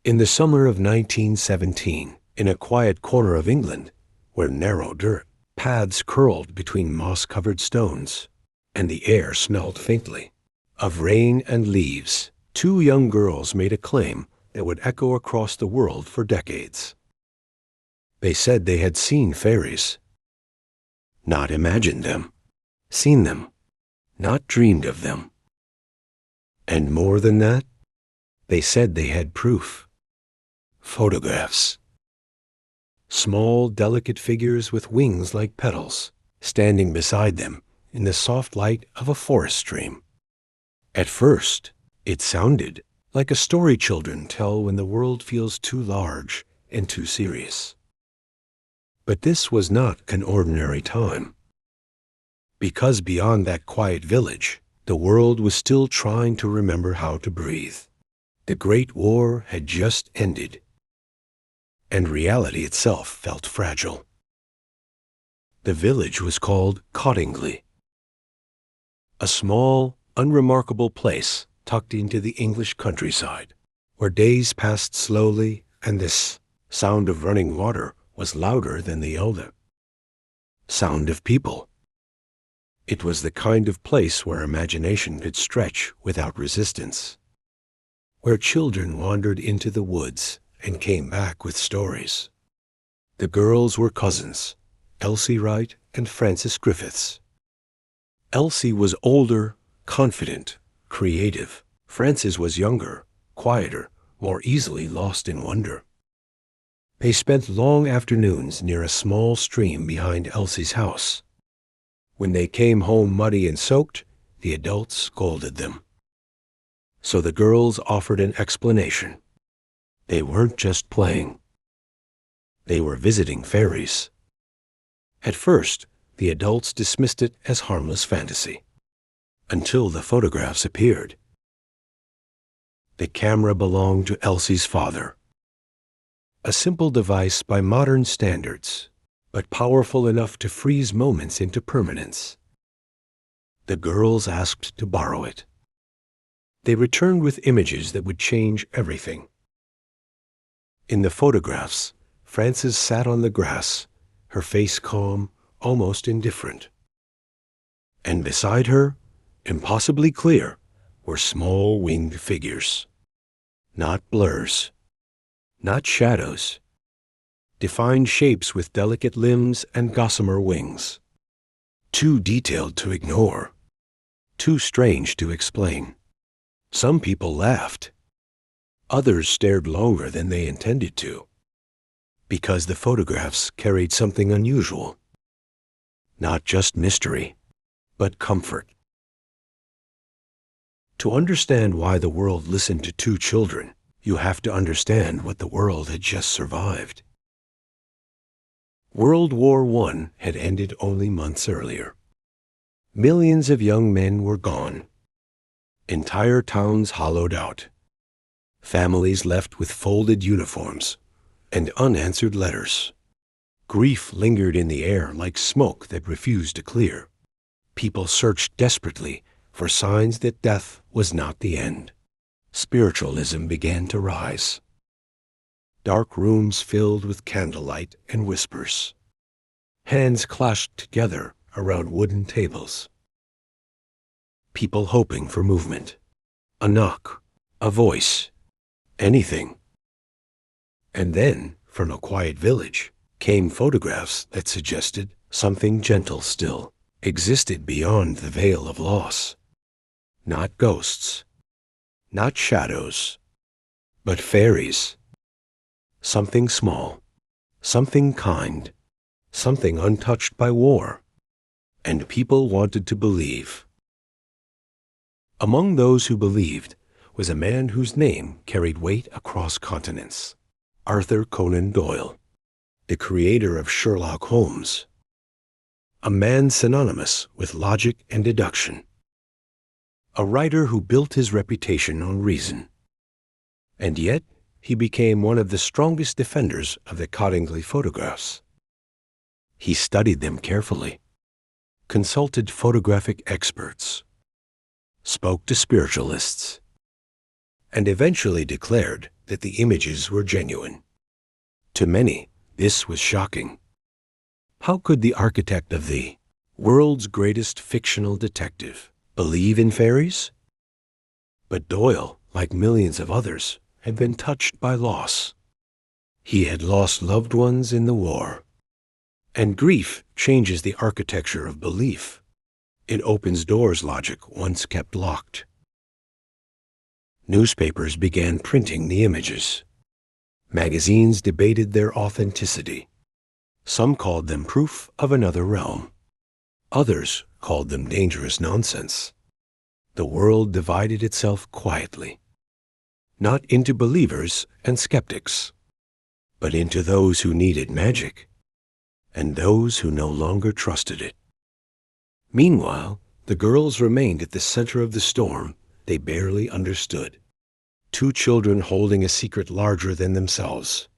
In the summer of 1917, in a quiet corner of England, where narrow dirt paths curled between moss-covered stones, and the air smelled faintly of rain and leaves, two young girls made a claim that would echo across the world for decades. They said they had seen fairies. Not imagined them, seen them, not dreamed of them. And more than that, they said they had proof. Photographs. Small, delicate figures with wings like petals, standing beside them in the soft light of a forest stream. At first, it sounded like a story children tell when the world feels too large and too serious. But this was not an ordinary time. Because beyond that quiet village, the world was still trying to remember how to breathe. The Great War had just ended, and reality itself felt fragile. The village was called Cottingley, a small, unremarkable place tucked into the English countryside, where days passed slowly and this sound of running water was louder than the other sound of people. It was the kind of place where imagination could stretch without resistance, where children wandered into the woods and came back with stories. The girls were cousins, Elsie Wright and Frances Griffiths. Elsie was older, confident, creative. Frances was younger, quieter, more easily lost in wonder. They spent long afternoons near a small stream behind Elsie's house. When they came home muddy and soaked, the adults scolded them. So the girls offered an explanation. They weren't just playing. They were visiting fairies. At first, the adults dismissed it as harmless fantasy, until the photographs appeared. The camera belonged to Elsie's father. A simple device by modern standards, but powerful enough to freeze moments into permanence. The girls asked to borrow it. They returned with images that would change everything. In the photographs, Frances sat on the grass, her face calm, almost indifferent. And beside her, impossibly clear, were small winged figures. Not blurs, not shadows. Defined shapes with delicate limbs and gossamer wings. Too detailed to ignore, too strange to explain. Some people laughed. Others stared longer than they intended to, because the photographs carried something unusual. Not just mystery, but comfort. To understand why the world listened to two children, you have to understand what the world had just survived. World War I had ended only months earlier. Millions of young men were gone. Entire towns hollowed out. Families left with folded uniforms and unanswered letters. Grief lingered in the air like smoke that refused to clear. People searched desperately for signs that death was not the end. Spiritualism began to rise. Dark rooms filled with candlelight and whispers. Hands clashed together around wooden tables. People hoping for movement. A knock, a voice, anything. And then, from a quiet village, came photographs that suggested something gentle still existed beyond the veil of loss. Not ghosts, not shadows, but fairies. Something small, something kind, something untouched by war. And people wanted to believe. Among those who believed was a man whose name carried weight across continents. Arthur Conan Doyle, the creator of Sherlock Holmes. A man synonymous with logic and deduction. A writer who built his reputation on reason. And yet, he became one of the strongest defenders of the Cottingley photographs. He studied them carefully, consulted photographic experts, spoke to spiritualists, and eventually declared that the images were genuine. To many, this was shocking. How could the architect of the world's greatest fictional detective believe in fairies? But Doyle, like millions of others, had been touched by loss. He had lost loved ones in the war. And grief changes the architecture of belief. It opens doors logic once kept locked. Newspapers began printing the images. Magazines debated their authenticity. Some called them proof of another realm. Others called them dangerous nonsense. The world divided itself quietly, not into believers and skeptics, but into those who needed magic and those who no longer trusted it. Meanwhile, the girls remained at the center of the storm they barely understood. Two children holding a secret larger than themselves,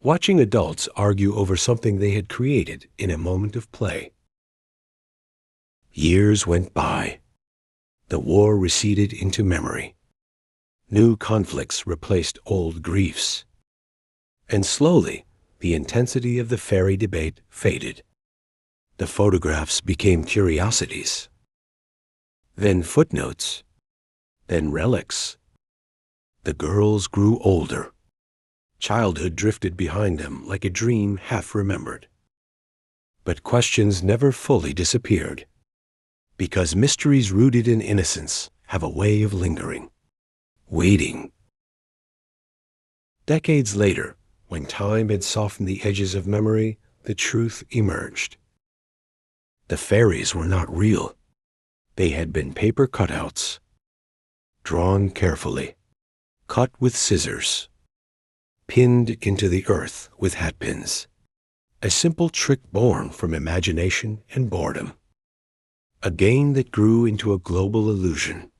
watching adults argue over something they had created in a moment of play. Years went by. The war receded into memory. New conflicts replaced old griefs. And slowly, the intensity of the fairy debate faded. The photographs became curiosities, then footnotes, then relics. The girls grew older. Childhood drifted behind them like a dream half remembered. But questions never fully disappeared, because mysteries rooted in innocence have a way of lingering, waiting. Decades later, when time had softened the edges of memory, the truth emerged. The fairies were not real. They had been paper cutouts, drawn carefully, cut with scissors, pinned into the earth with hatpins. A simple trick born from imagination and boredom. A game that grew into a global illusion.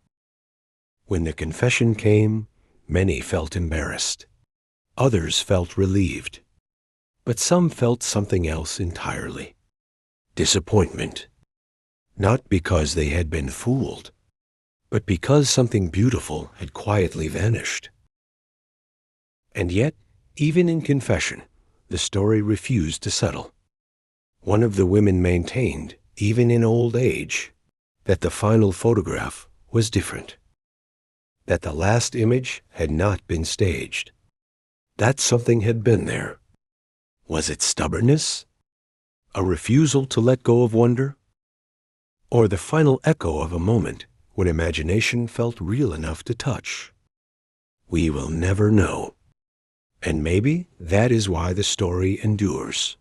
When the confession came, many felt embarrassed. Others felt relieved. But some felt something else entirely. Disappointment. Not because they had been fooled, but because something beautiful had quietly vanished. And yet, even in confession, the story refused to settle. One of the women maintained, even in old age, that the final photograph was different. That the last image had not been staged. That something had been there. Was it stubbornness? A refusal to let go of wonder? Or the final echo of a moment when imagination felt real enough to touch? We will never know. And maybe that is why the story endures.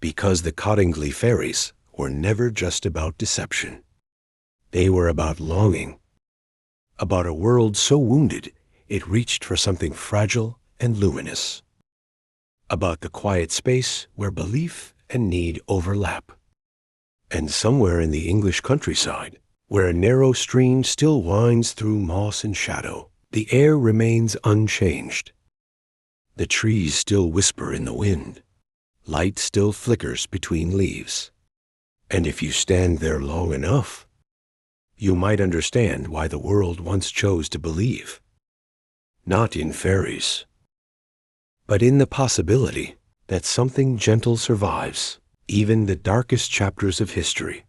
Because the Cottingley Fairies were never just about deception. They were about longing. About a world so wounded it reached for something fragile and luminous. About the quiet space where belief and need overlap. And somewhere in the English countryside, where a narrow stream still winds through moss and shadow, the air remains unchanged. The trees still whisper in the wind. Light still flickers between leaves. And if you stand there long enough, you might understand why the world once chose to believe. Not in fairies, but in the possibility that something gentle survives even the darkest chapters of history.